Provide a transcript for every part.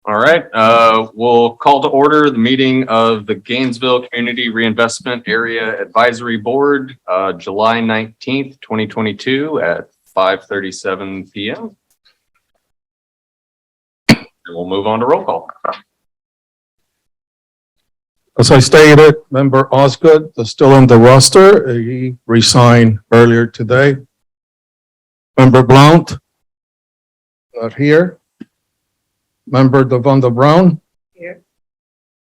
All right, we'll call to order the meeting of the Gainesville Community Reinvestment Area Advisory Board, July 19th, 2022 at 5:37 p.m. And we'll move on to roll call. As I stated, Member Osgood is still on the roster. He resigned earlier today. Member Blount, not here. Member Devonda Brown. Here.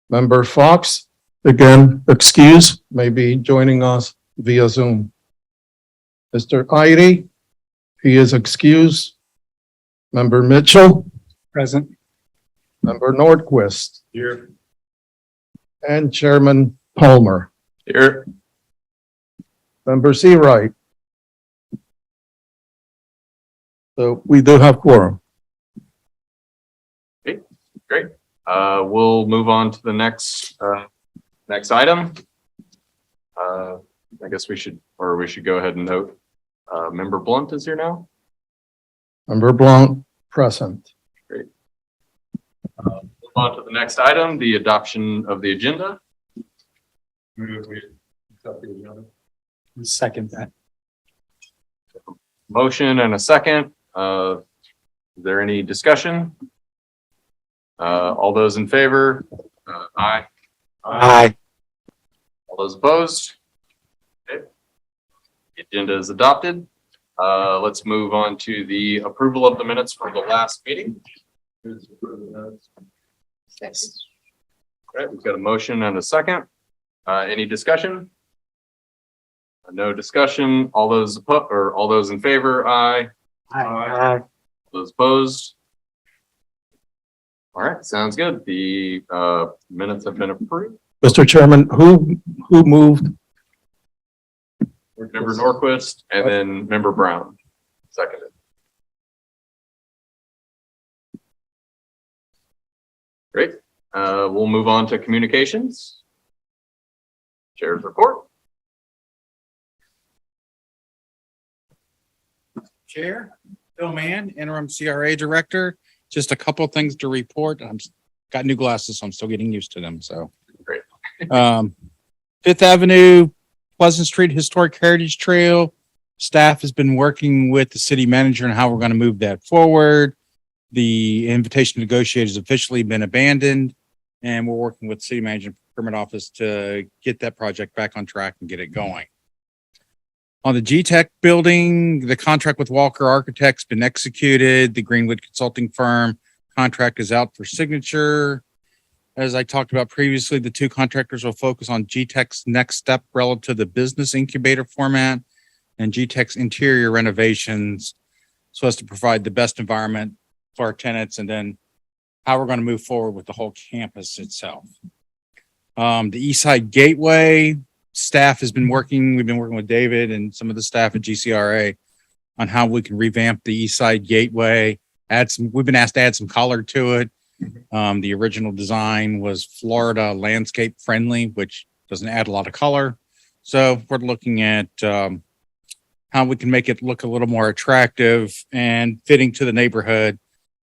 Member Fox, again, excused, may be joining us via Zoom. Mr. Idy, he is excused. Member Mitchell. Present. Member Nordquist. Here. And Chairman Palmer. Here. Member Seawright. So we do have quorum. Okay, great. We'll move on to the next item. I guess we should go ahead and note, Member Blunt is here now. Member Blount, present. Great. Move on to the next item, the adoption of the agenda. Second that. Motion and a second. Is there any discussion? All those in favor? Aye. Aye. All those opposed? Okay. The agenda is adopted. Let's move on to the approval of the minutes from the last meeting. All right, we've got a motion and a second. Any discussion? No discussion. All those in favor? Aye. Aye. Those opposed? All right, sounds good. The minutes have been approved. Mr. Chairman, who moved? Member Norquist and then Member Brown. Seconded. Great. We'll move on to communications. Chair's report. Chair, Bill Mann, interim CRA director. Just a couple of things to report. Got new glasses, so I'm still getting used to them. So Great. Fifth Avenue, Pleasant Street Historic Heritage Trail. Staff has been working with the city manager on how we're going to move that forward. The invitation to negotiate has officially been abandoned, and we're working with the city manager and procurement office to get that project back on track and get it going. On the G-Tech building, the contract with Walker Architects been executed. The Greenwood Consulting Firm contract is out for signature. As I talked about previously, the two contractors will focus on G-Tech's next step relative to the business incubator format and G-Tech's interior renovations so as to provide the best environment for our tenants, and then how we're going to move forward with the whole campus itself. The East Side Gateway staff has been working. We've been working with David and some of the staff at GCRA on how we can revamp the East Side Gateway. We've been asked to add some color to it. The original design was Florida landscape friendly, which doesn't add a lot of color. So we're looking at how we can make it look a little more attractive and fitting to the neighborhood.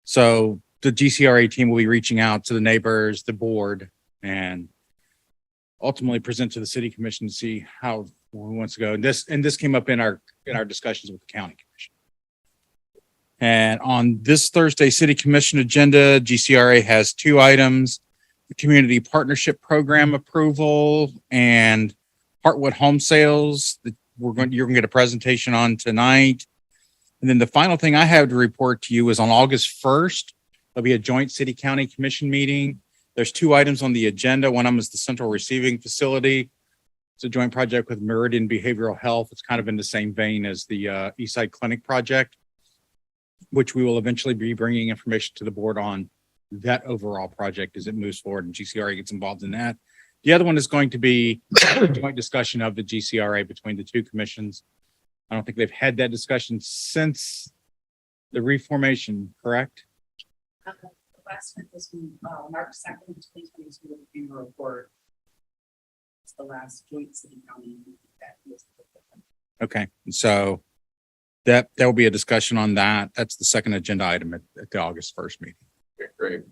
So the GCRA team will be reaching out to the neighbors, the board, and ultimately present to the city commission to see how who wants to go. And this came up in our discussions with the county commission. And on this Thursday city commission agenda, GCRA has two items: the community partnership program approval and Heartwood home sales that you're going to get a presentation on tonight. And then the final thing I have to report to you is on August 1st, there'll be a joint city county commission meeting. There's two items on the agenda. One of them is the central receiving facility. It's a joint project with Meridian Behavioral Health. It's kind of in the same vein as the Eastside Clinic project, which we will eventually be bringing information to the board on that overall project as it moves forward and GCRA gets involved in that. The other one is going to be a joint discussion of the GCRA between the two commissions. I don't think they've had that discussion since the reformation, correct? The last one was March 2nd, 2022, with the annual report. It's the last joint city county meeting that was. Okay, so there will be a discussion on that. That's the second agenda item at the August 1st meeting. Okay, Great.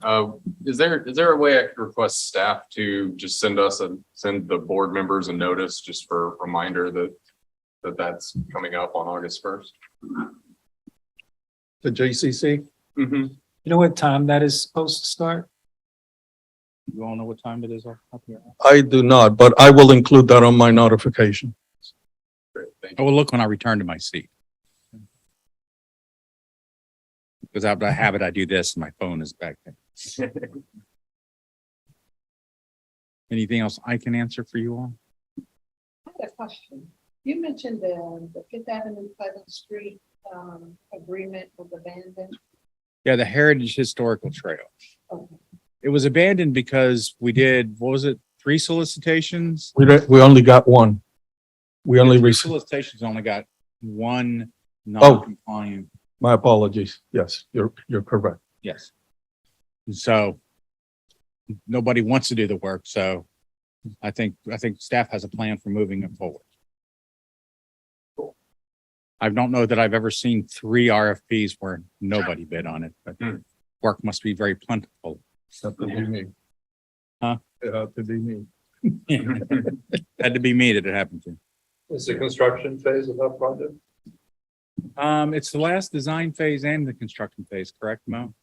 Is there a way I could request staff to just send the board members a notice just for a reminder that that's coming up on August 1st? The JCC? Mm-hmm. You know what time that is supposed to start? You all know what time it is up here? I do not, but I will include that on my notification. Great, thank I you. will look when I return to my seat. Because I have a habit, I do this and my phone is back there. Anything else I can answer for you all? I had a question. You mentioned the Fifth Avenue, Pleasant Street, agreement was abandoned. Yeah, the Heritage Historical Trail. Okay. It was abandoned because we did, what was it, 3 solicitations? We only got one. We only Three received, solicitations only got one non-compliant, my apologies. Yes, you're correct. yes. And so nobody wants to do the work, so I think staff has a plan for moving it forward. I don't know that I've ever seen 3 RFPs where nobody bid on it, but work must be very plentiful. Had to be me. Huh? It had to be me. Had to be me that it happened to. Is the construction phase of that project? It's the last design phase and the construction phase, correct, Mo?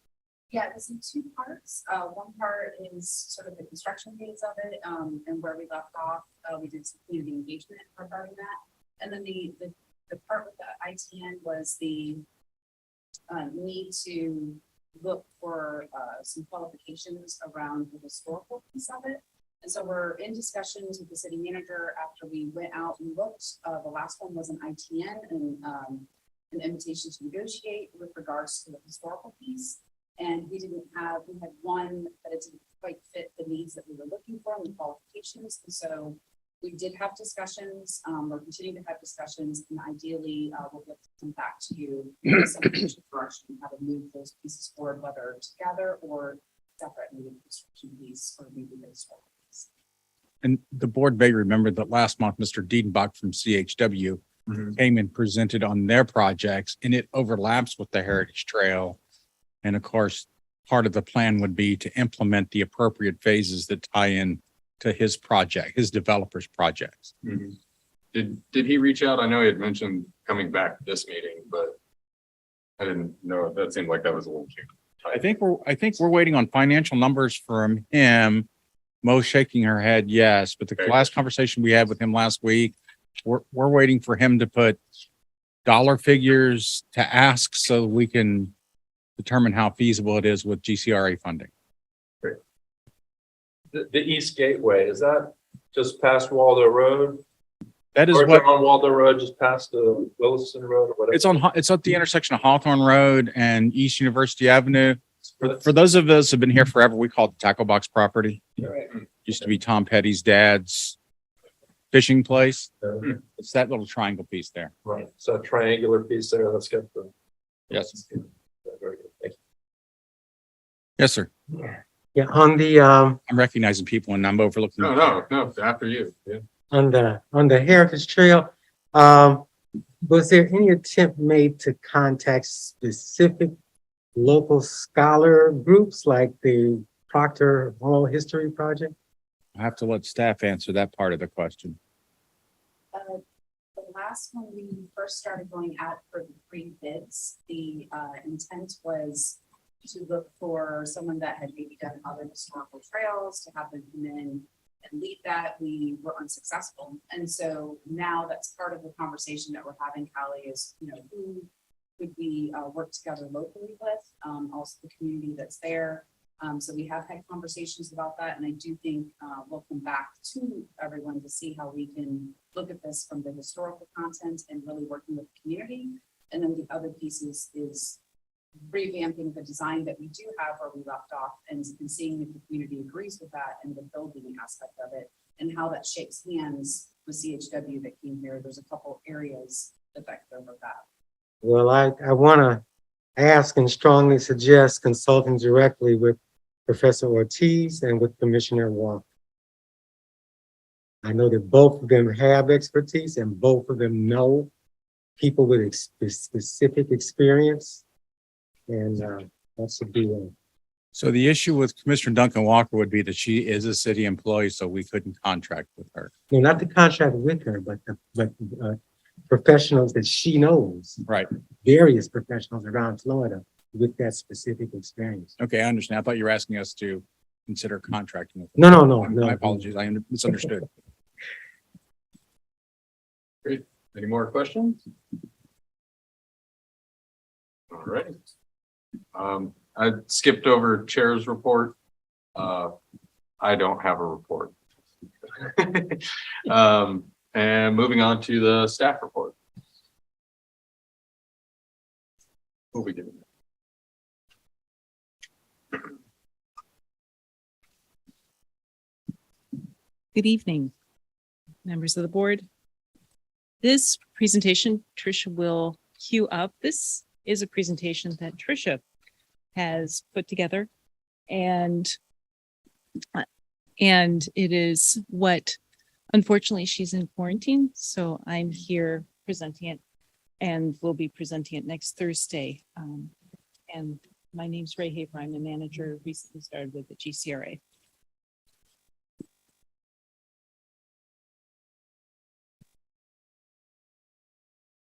Yeah, it's in 2 parts. One part is sort of the construction phase of it, and where we left off, we did some community engagement regarding that. And then the part with the ITN was the need to look for some qualifications around the historical piece of it. And so we're in discussions with the city manager after we went out and looked. The last one was an ITN and an invitation to negotiate with regards to the historical piece. And we had one that it didn't quite fit the needs that we were looking for and the qualifications. And so we did have discussions, we're continuing to have discussions, and ideally we'll get to come back to you with some direction, how to move those pieces forward, whether together or separately with the construction piece or maybe the historical piece. And the board may remember that last month, Mr. Diedenbach from CHW came and presented on their projects, and it overlaps with the Heritage Trail. And of course, part of the plan would be to implement the appropriate phases that tie in to his project, his developer's projects. Did he reach out? I know he had mentioned coming back to this meeting, but I didn't know. That seemed like that was a little too I think we're waiting on financial numbers from him. Mo shaking her head, yes, but the Okay. last conversation we had with him last week, we're waiting for him to put dollar figures to ask so we can determine how feasible it is with GCRA funding. The East Gateway, is that just past Waldo Road? That is Or is what it on Waldo Road, just past the Williston Road or whatever? it's at the intersection of Hawthorne Road and East University Avenue. For those of us who've been here forever, we call it the Tackle Box property. Right. Used to be Tom Petty's dad's fishing place. Yeah. It's that little triangle piece there. Right, so a triangular piece there, let's get the. Yes. Very good, thank you. Yes, sir. Yeah, on the, I'm recognizing people and I'm overlooking. No, after you. Yeah. on the Heritage Trail, was there any attempt made to contact specific local scholar groups like the Proctor Oral History Project? I have to let staff answer that part of the question. The last one we first started going out for the pre-bids, the intent was to look for someone that had maybe done other historical trails, to have them come in and lead that. We were unsuccessful. And so now that's part of the conversation that we're having, Callie, is, who could we work together locally with, also the community that's there. So we have had conversations about that, and I do think we'll come back to everyone to see how we can look at this from the historical content and really working with the community. And then the other pieces is revamping the design that we do have where we left off and seeing if the community agrees with that and the building aspect of it and how that shakes hands with CHW that came here. There's a couple areas that could overlap. Well, I want to ask and strongly suggest consulting directly with Professor Ortiz and with Commissioner Walker. I know that both of them have expertise and both of them know people with specific experience. And that should be So the issue with Commissioner Duncan Walker would be that she is a city employee, so we couldn't contract with her. No, not the contract with her, but professionals that she knows, Right. various professionals around Florida with that specific experience. Okay, I understand. I thought you were asking us to consider contracting with her. No. My apologies. I misunderstood. Any more questions? All right. I skipped over chair's report. I don't have a report. And moving on to the staff report. What we doing? Good evening, members of the board. This presentation, Tricia will queue up. This is a presentation that Tricia has put together, and it is what, unfortunately, she's in quarantine, so I'm here presenting it, and we'll be presenting it next Thursday. And my name's Ray Haver. I'm a manager, recently started with the GCRA.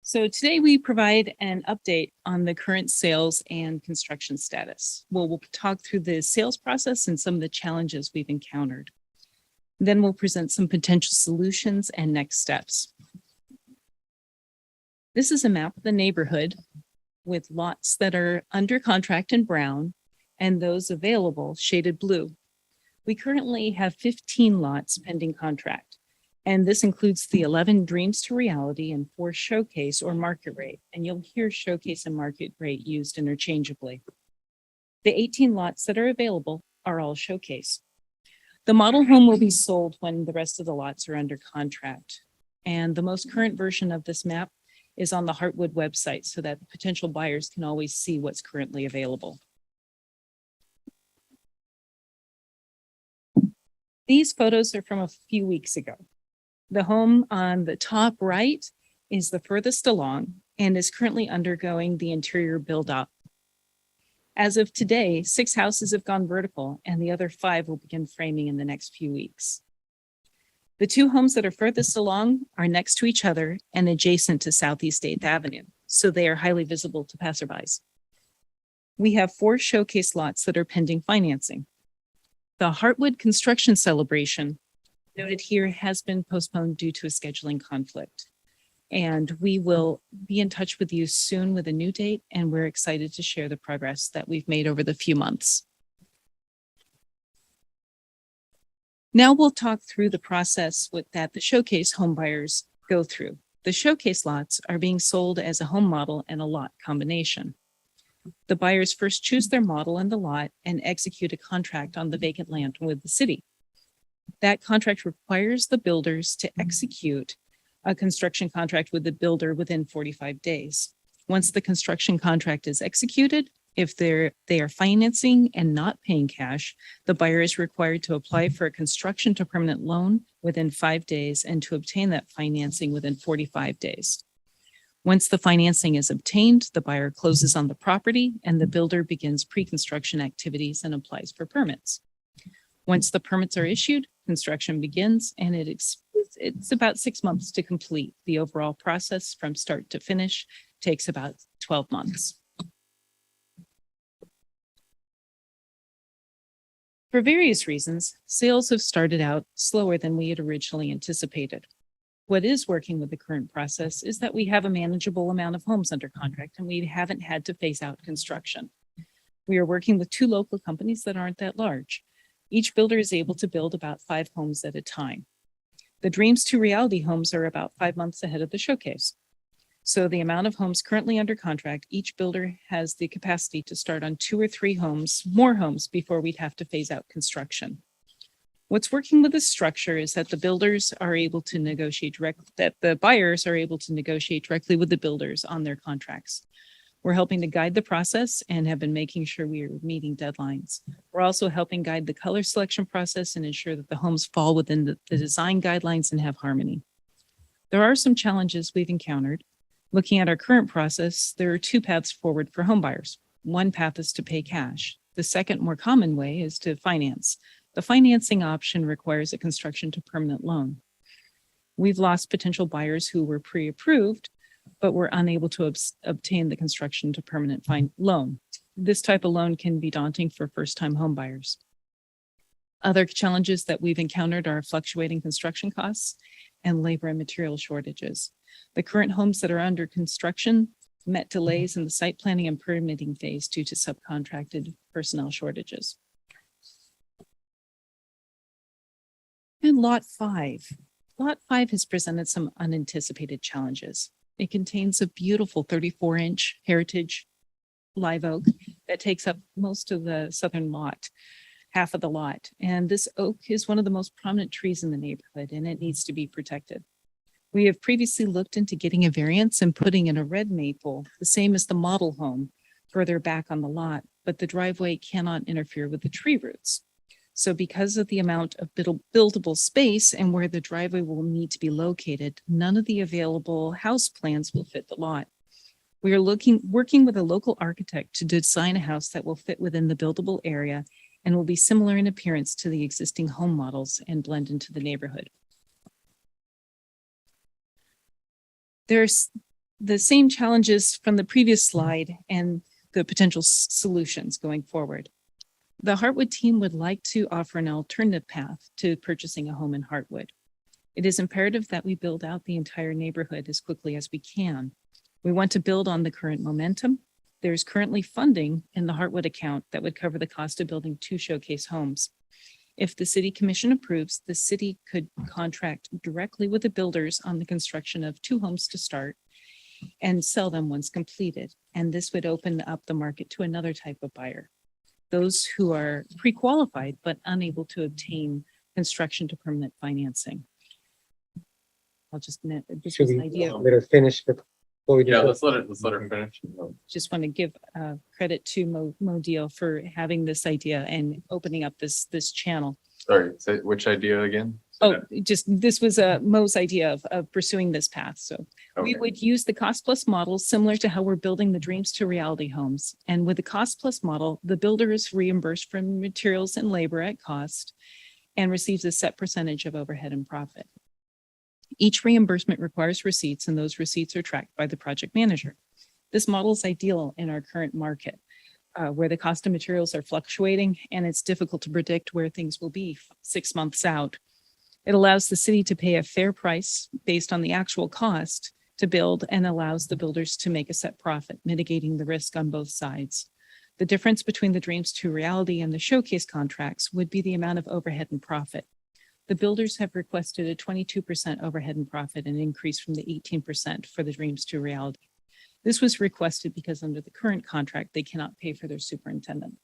So today we provide an update on the current sales and construction status. We'll talk through the sales process and some of the challenges we've encountered. Then we'll present some potential solutions and next steps. This is a map of the neighborhood with lots that are under contract in brown and those available shaded blue. We currently have 15 lots pending contract. And this includes the 11 Dreams to Reality and 4 Showcase or Market Rate. And you'll hear Showcase and Market Rate used interchangeably. The 18 lots that are available are all Showcase. The model home will be sold when the rest of the lots are under contract. And the most current version of this map is on the Heartwood website so that potential buyers can always see what's currently available. These photos are from a few weeks ago. The home on the top right is the furthest along and is currently undergoing the interior build-up. As of today, 6 houses have gone vertical and the other 5 will begin framing in the next few weeks. The 2 homes that are furthest along are next to each other and adjacent to Southeast 8th Avenue, so they are highly visible to passerbys. We have 4 Showcase lots that are pending financing. The Heartwood construction celebration noted here has been postponed due to a scheduling conflict. And we will be in touch with you soon with a new date, and we're excited to share the progress that we've made over the few months. Now we'll talk through the process that the Showcase home buyers go through. The Showcase lots are being sold as a home model and a lot combination. The buyers first choose their model and the lot and execute a contract on the vacant land with the city. That contract requires the builders to execute a construction contract with the builder within 45 days. Once the construction contract is executed, if they are financing and not paying cash, the buyer is required to apply for a construction to permanent loan within 5 days and to obtain that financing within 45 days. Once the financing is obtained, the buyer closes on the property and the builder begins pre-construction activities and applies for permits. Once the permits are issued, construction begins, and it's about 6 months to complete. The overall process from start to finish takes about 12 months. For various reasons, sales have started out slower than we had originally anticipated. What is working with the current process is that we have a manageable amount of homes under contract and we haven't had to phase out construction. We are working with 2 local companies that aren't that large. Each builder is able to build about 5 homes at a time. The Dreams to Reality homes are about 5 months ahead of the Showcase. So the amount of homes currently under contract, each builder has the capacity to start on 2 or 3 homes, more homes, before we'd have to phase out construction. What's working with this structure is that the builders are able to negotiate that the buyers are able to negotiate directly with the builders on their contracts. We're helping to guide the process and have been making sure we are meeting deadlines. We're also helping guide the color selection process and ensure that the homes fall within the design guidelines and have harmony. There are some challenges we've encountered. Looking at our current process, there are 2 paths forward for home buyers. One path is to pay cash. The second more common way is to finance. The financing option requires a construction to permanent loan. We've lost potential buyers who were pre-approved, but were unable to obtain the construction to permanent loan. This type of loan can be daunting for first-time home buyers. Other challenges that we've encountered are fluctuating construction costs and labor and material shortages. The current homes that are under construction met delays in the site planning and permitting phase due to subcontracted personnel shortages. And Lot 5. Lot 5 has presented some unanticipated challenges. It contains a beautiful 34-inch heritage live oak that takes up most of the southern lot, half of the lot. And this oak is one of the most prominent trees in the neighborhood, and it needs to be protected. We have previously looked into getting a variance and putting in a red maple, the same as the model home, further back on the lot, but the driveway cannot interfere with the tree roots. So because of the amount of buildable space and where the driveway will need to be located, none of the available house plans will fit the lot. We are working with a local architect to design a house that will fit within the buildable area and will be similar in appearance to the existing home models and blend into the neighborhood. There's the same challenges from the previous slide and the potential solutions going forward. The Heartwood team would like to offer an alternative path to purchasing a home in Heartwood. It is imperative that we build out the entire neighborhood as quickly as we can. We want to build on the current momentum. There's currently funding in the Heartwood account that would cover the cost of building 2 showcase homes. If the city commission approves, the city could contract directly with the builders on the construction of 2 homes to start and sell them once completed. And this would open up the market to another type of buyer, those who are pre-qualified but unable to obtain construction to permanent financing. I'll just admit, this Should was an we idea. let her finish before we do Yeah, that? let's let her finish. Just want to give credit to Mo for having this idea and opening up this channel. Sorry, say which idea again? Oh, just this was Mo's idea of pursuing this path. So we Okay. would use the cost plus model similar to how we're building the dreams to reality homes. And with the cost plus model, the builder is reimbursed for materials and labor at cost and receives a set percentage of overhead and profit. Each reimbursement requires receipts, and those receipts are tracked by the project manager. This model is ideal in our current market, where the cost of materials are fluctuating and it's difficult to predict where things will be 6 months out. It allows the city to pay a fair price based on the actual cost to build and allows the builders to make a set profit, mitigating the risk on both sides. The difference between the dreams to reality and the showcase contracts would be the amount of overhead and profit. The builders have requested a 22% overhead and profit, an increase from the 18% for the dreams to reality. This was requested because under the current contract, they cannot pay for their superintendent.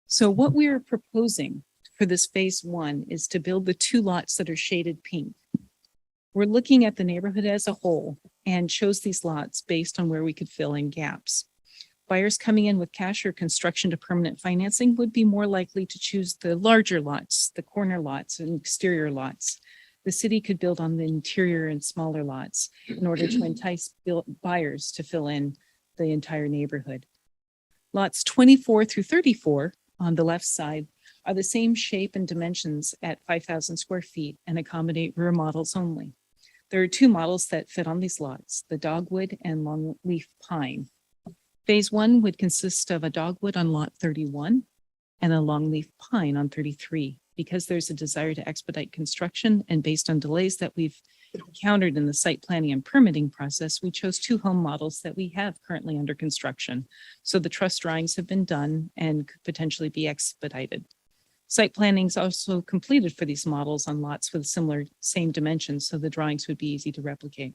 So what we are proposing for this phase 1 is to build the 2 lots that are shaded pink. We're looking at the neighborhood as a whole and chose these lots based on where we could fill in gaps. Buyers coming in with cash or construction to permanent financing would be more likely to choose the larger lots, the corner lots and exterior lots. The city could build on the interior and smaller lots in order to entice buyers to fill in the entire neighborhood. Lots 24 through 34 on the left side are the same shape and dimensions at 5,000 square feet and accommodate rear models only. There are 2 models that fit on these lots, the dogwood and longleaf pine. Phase 1 would consist of a dogwood on lot 31 and a longleaf pine on 33. Because there's a desire to expedite construction and based on delays that we've encountered in the site planning and permitting process, we chose 2 home models that we have currently under construction. So the truss drawings have been done and could potentially be expedited. Site planning is also completed for these models on lots with similar same dimensions, so the drawings would be easy to replicate.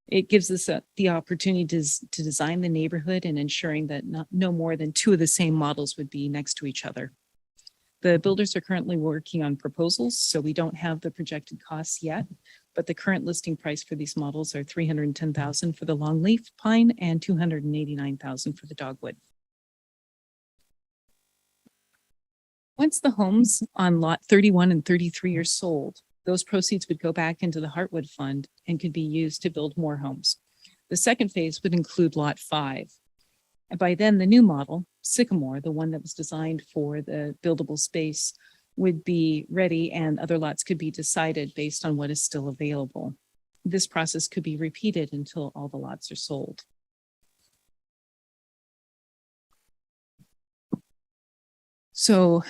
It gives us the opportunity to design the neighborhood and ensuring that no more than 2 of the same models would be next to each other. The builders are currently working on proposals, so we don't have the projected costs yet, but the current listing price for these models are $310,000 for the longleaf pine and $289,000 for the dogwood. Once the homes on lot 31 and 33 are sold, those proceeds would go back into the Heartwood Fund and could be used to build more homes. The second phase would include lot 5. By then, the new model, Sycamore, the one that was designed for the buildable space, would be ready and other lots could be decided based on what is still available. This process could be repeated until all the lots are sold. So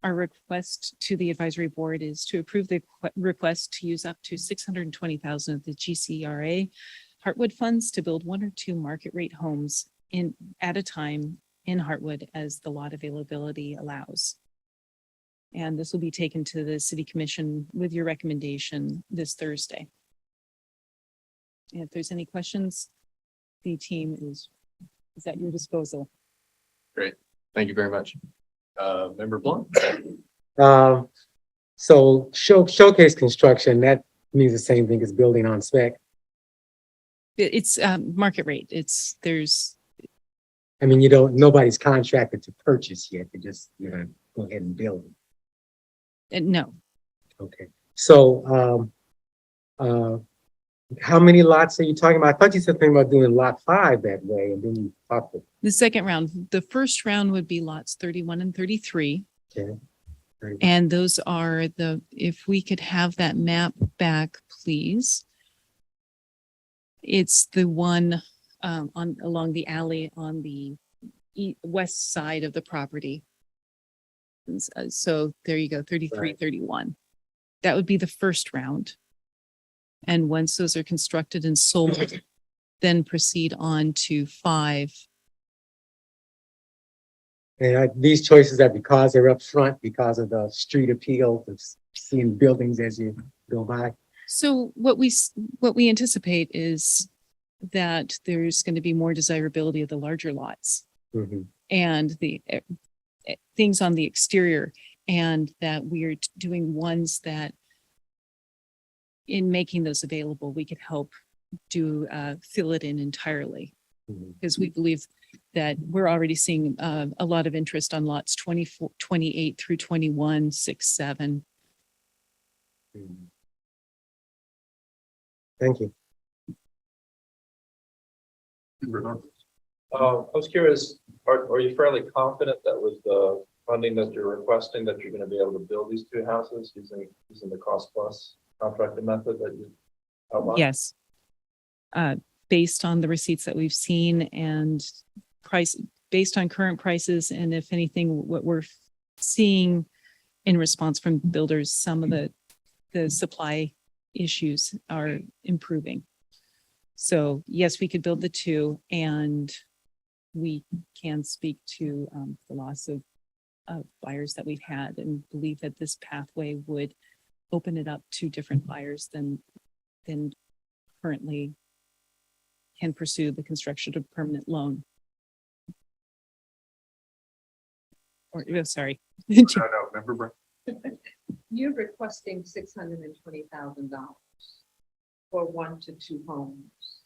our request to the advisory board is to approve the request to use up to 620,000 of the GCRA Heartwood funds to build 1 or 2 market rate homes at a time in Heartwood as the lot availability allows. And this will be taken to the city commission with your recommendation this Thursday. And if there's any questions, the team is at your disposal. Thank you very much. Member Blunt? So showcase construction, that means the same thing as building on spec. It's market rate. I mean, nobody's contracted to purchase yet. They just, go ahead and build it. No, Okay. So, how many lots are you talking about? I thought you said something about doing lot 5 that way, and then you talked to. the second round, the first round would be lots 31 and 33. Okay. And those are if we could have that map back, please. It's the one along the alley on the west side of the property. So there you go, 33, Right. 31. That would be the first round. And once those are constructed and sold, then proceed on to 5. And these choices are because they're up front, because of the street appeal of seeing buildings as you go by. So what we anticipate is that there's going to be more desirability of the larger lots Mhm. and the things on the exterior, and that we are doing ones that in making those available, we could help fill it in entirely. Mhm. Because we believe that we're already seeing a lot of interest on lots 24, 28 through 21, 6, 7. Mhm. Thank you. I was curious, are you fairly confident that with the funding that you're requesting, that you're gonna be able to build these 2 houses using the cost plus contracted method that you outlined? Yes. Based on the receipts that we've seen and based on current prices, and if anything, what we're seeing in response from builders, some of the supply issues are improving. So yes, we could build the 2, and we can speak to the loss of buyers that we've had, and believe that this pathway would open it up to different buyers than currently can pursue the construction of permanent loan. Or, sorry. No, Member Brown? You're requesting $620,000 for 1 to 2 homes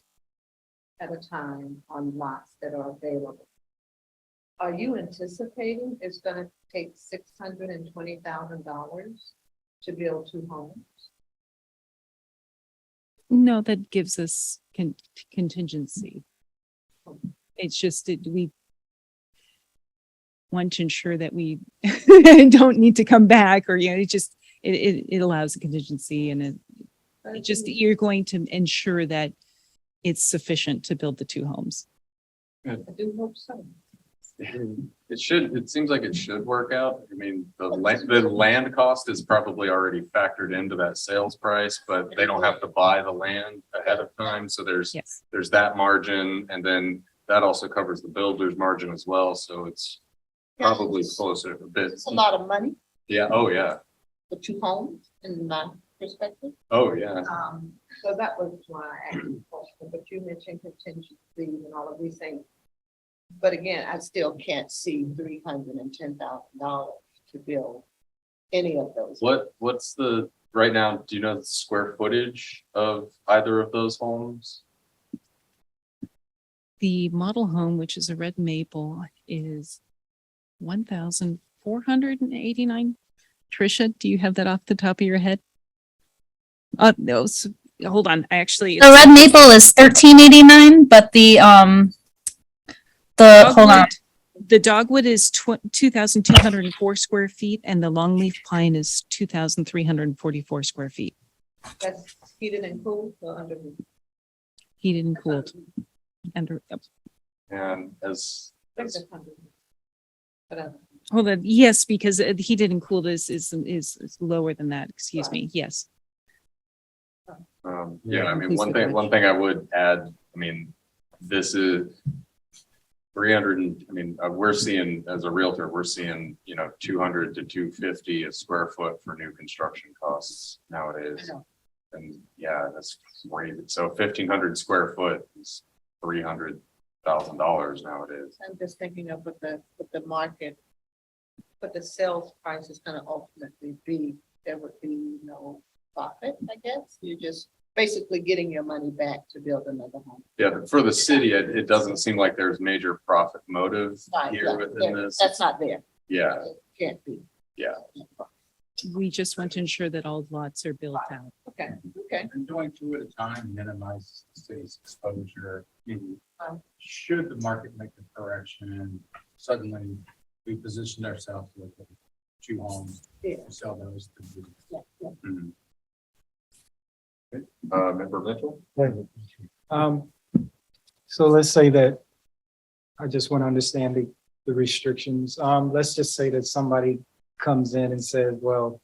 at a time on lots that are available. Are you anticipating it's gonna take $620,000 to build 2 homes? No, that gives us contingency. It's just that we want to ensure that we don't need to come back, or, it allows a contingency, and you're going to ensure that it's sufficient to build the 2 homes. I do hope so. It seems like it should work out. I mean, the land cost is probably already factored into that sales price, but they don't have to buy the land ahead of time. So there's that margin, and then that also covers the builder's margin as well. So it's probably closer a bit. It's a lot of money Yeah. Oh, yeah. for 2 homes in my perspective. Oh, yeah. So that was why I asked the question, but you mentioned contingencies and all of these things. But again, I still can't see $310,000 to build any of those. What's right now, do you know the square footage of either of those homes? The model home, which is a red maple, is 1,489. Tricia, do you have that off the top of your head? No, hold on, actually. The red maple is 1389, but hold on. The dogwood is 2,204 square feet and the longleaf pine is 2,344 square feet. That's heated and cooled or under? Heated and cooled. Under, And as, hold on, yes, because the heated and cooled is lower than that, excuse me, yes. yeah, I mean, one thing I would add, I mean, this is 300 and, I mean, we're seeing, as a realtor, we're seeing, 200 to 250 a square foot for new construction costs nowadays. And yeah, that's crazy. So 1,500 square foot is $300,000 nowadays. I'm just thinking of what the market, what the sales price is gonna ultimately be. There would be no profit, I guess. You're just basically getting your money back to build another home. Yeah, for the city, it doesn't seem like there's major profit motive Right, here yeah, within this. That's not there. Yeah, It can't be. yeah. We just want to ensure that all lots are built out. Okay, okay. And doing two at a time minimizes the city's exposure. Um, Should the market make a correction, suddenly we position ourselves with two homes Yeah. to sell those. Yeah, yeah. Mhm. Member Mitchell? So let's say that, I just want to understand the restrictions. Let's just say that somebody comes in and says, well,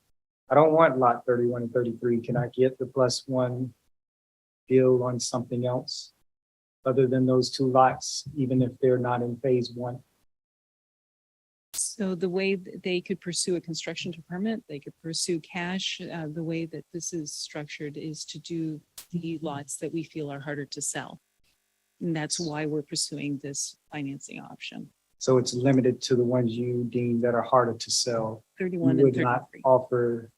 I don't want lot 31 and 33. Can I get the +1 deal on something else other than those two lots, even if they're not in phase one? So the way that they could pursue a construction to permit, they could pursue cash. The way that this is structured is to do the lots that we feel are harder to sell. And that's why we're pursuing this financing option, So it's limited to the ones you deem that are harder to sell. You 31 and would not 33. offer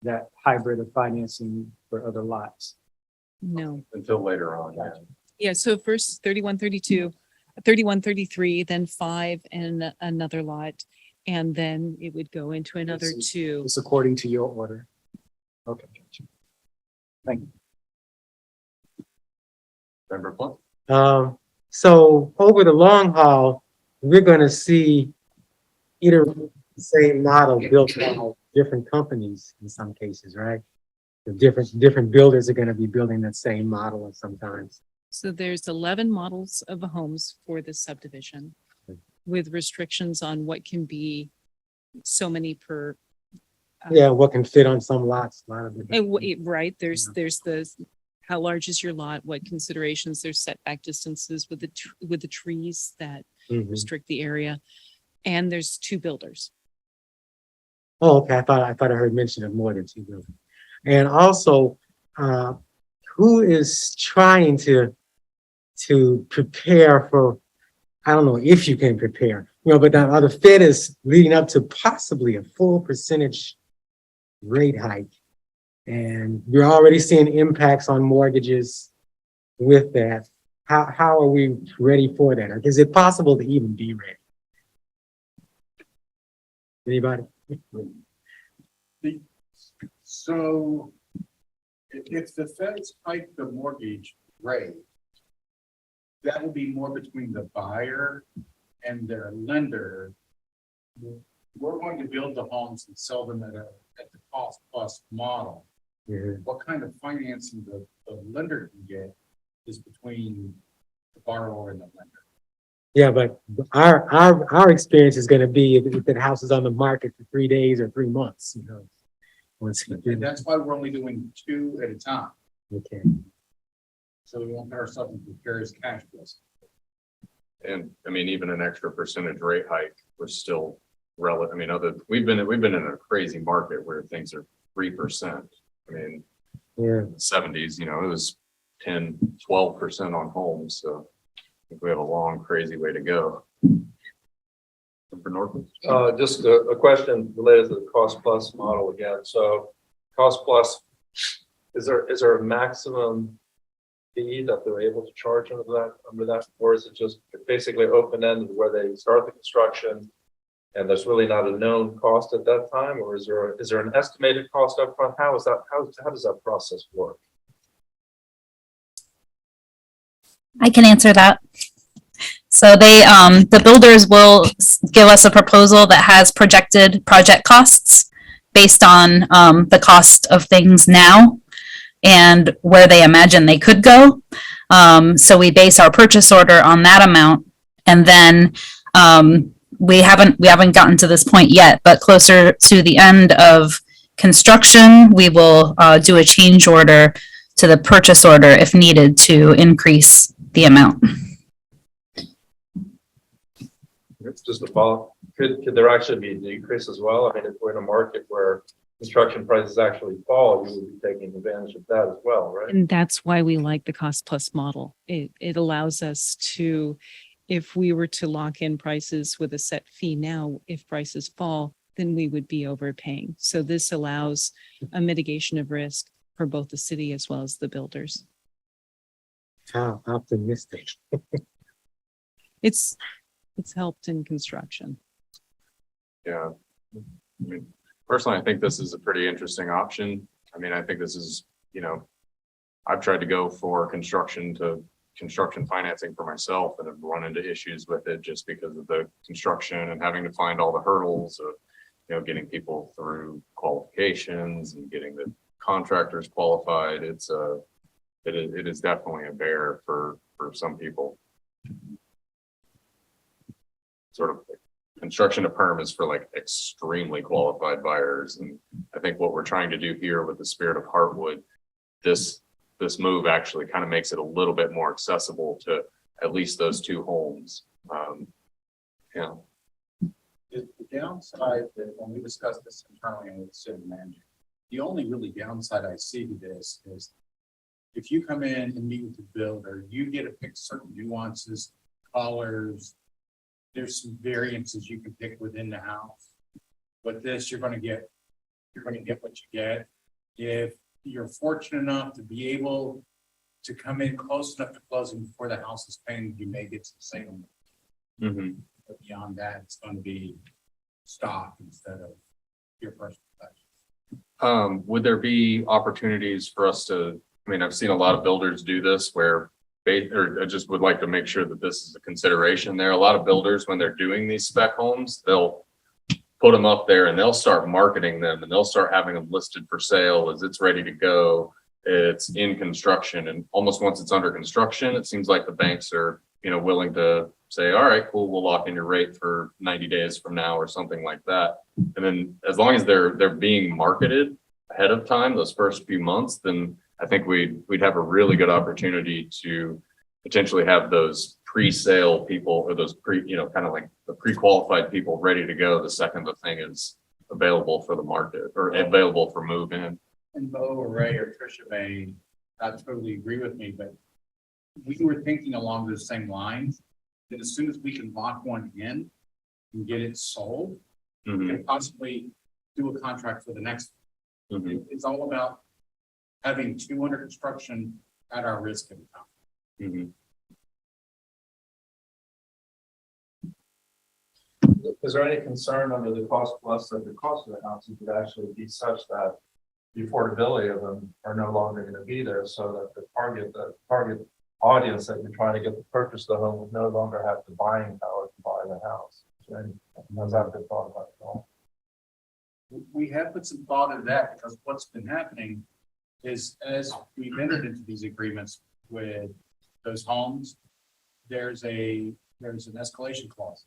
that hybrid of financing for other lots. No. Until later on. Yeah. Yeah, so first 31, 32, 31, 33, then 5 and another lot. And then it would go into another It's- 2. It's according to your order. Okay. Gotcha. Thank you. Member Plum? So over the long haul, we're gonna see either the same model built by different companies in some cases, right? The different builders are gonna be building that same model sometimes. So there's 11 models of homes for this subdivision with restrictions on what can be so many per. Yeah, what can fit on some lots, a lot of it. Right, there's the, how large is your lot, what considerations, there's setback distances with the trees that Mhm. restrict the area. And there's 2 builders. Oh, okay, I thought I heard mention of more than 2 buildings. And also, who is trying to prepare for, I don't know if you can prepare, but the Fed is leading up to possibly a full percentage rate hike. And we're already seeing impacts on mortgages with that. How are we ready for that? Or is it possible to even be ready? Anybody? So if the feds hike the mortgage rate, that will be more between the buyer and their lender. We're going to build the homes and sell them at the cost plus model. Yeah. What kind of financing the lender can get is between the borrower and the lender. Yeah, but our experience is gonna be if the house is on the market for 3 days or 3 months, Once And that's why we're only doing 2 at a time. okay. So we won't put ourselves in precarious cash flows. And I mean, even an extra percentage rate hike was still relevant. I mean, we've been in a crazy market where things are 3%. I mean, Yeah. 70s, it was 10, 12% on homes. So I think we have a long, crazy way to go. For Norfolk? Just a question related to the cost plus model again. So cost plus, is there a maximum fee that they're able to charge under that? Or is it just basically open-ended where they start the construction and there's really not a known cost at that time? Or is there an estimated cost up front? How does that process work? I can answer that. So they, the builders will give us a proposal that has projected project costs based on, the cost of things now and where they imagine they could go. So we base our purchase order on that amount. And then, we haven't gotten to this point yet, but closer to the end of construction, we will, do a change order to the purchase order if needed to increase the amount. It's just a follow. Could there actually be a decrease as well? I mean, if we're in a market where construction prices actually fall, you would be taking advantage of that as well, right? And that's why we like the cost plus model. It allows us to, if we were to lock in prices with a set fee now, if prices fall, then we would be overpaying. So this allows a mitigation of risk for both the city as well as the builders. How optimistic. It's helped in construction. Yeah. I mean, personally, I think this is a pretty interesting option. I mean, I think this is, I've tried to go for construction financing for myself and have run into issues with it just because of the construction and having to find all the hurdles of, getting people through qualifications and getting the contractors qualified. It is definitely a bear for some people. Sort of construction to perm is for like extremely qualified buyers. And I think what we're trying to do here with the Spirit of Heartwood, this move actually kind of makes it a little bit more accessible to at least those two homes. Yeah. The downside that when we discussed this internally and with the city manager, the only really downside I see to this is if you come in and meet with the builder, you get to pick certain nuances, colors. There's some variances you can pick within the house. With this, you're going to get what you get. If you're fortunate enough to be able to come in close enough to closing before the house is painted, you may get some sale. Mm-hmm. But beyond that, it's going to be stock instead of your personal touch. Would there be opportunities for us to, I mean, I've seen a lot of builders do this where I just would like to make sure that this is a consideration there. A lot of builders, when they're doing these spec homes, they'll put them up there and they'll start marketing them and they'll start having them listed for sale as it's ready to go. It's in construction, and almost once it's under construction, it seems like the banks are, willing to say, all right, cool, we'll lock in your rate for 90 days from now or something like that. And then as long as they're being marketed ahead of time, those first few months, then I think we'd have a really good opportunity to potentially have those pre-sale people or those kind of like the pre-qualified people ready to go the second the thing is available for the market or available for move in. And Bo or Ray or Trisha may not totally agree with me, but we were thinking along those same lines that as soon as we can lock one in and get it sold, we can possibly do a contract for the next. It's all about having two under construction at our risk at the time. Is there any concern under the cost plus that the cost of the houses would actually be such that the affordability of them are no longer going to be there, so that the target audience that you're trying to get to purchase the home would no longer have the buying power to buy the house? Has that been thought about at all? We have put some thought into that because what's been happening is as we've entered into these agreements with those homes, there's an escalation clause.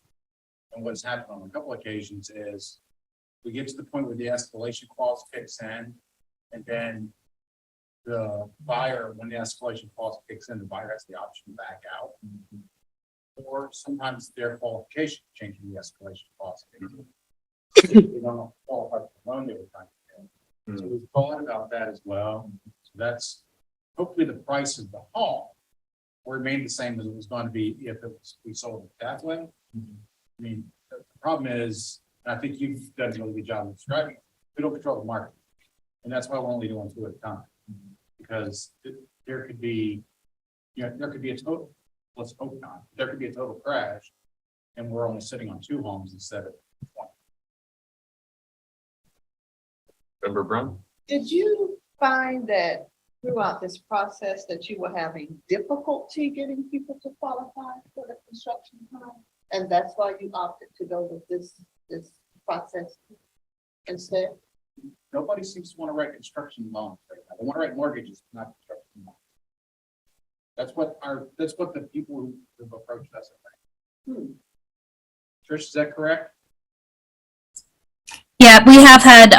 And what's happened on a couple of occasions is we get to the point where the escalation clause kicks in, and then the buyer, when the escalation clause kicks in, the buyer has the option to back out. Or sometimes their qualification changing the escalation clause. They don't qualify for the loan they were trying to get. So we've thought about that as well. So that's hopefully the price of the home will remain the same as it was going to be if we sold it that way. I mean, the problem is, and I think you've done a really good job of describing it, we don't control the market. And that's why we're only doing two at a time. Because there could be a total, let's hope not, there could be a total crash and we're only sitting on two homes instead of 20. Member Brown? Did you find that throughout this process that you were having difficulty getting people to qualify for the construction time? And that's why you opted to go with this process instead? Nobody seems to want to write construction loans right now. They want to write mortgages, not construction loans. That's what the people who have approached us are saying. Trish, is that correct? Yeah, we have had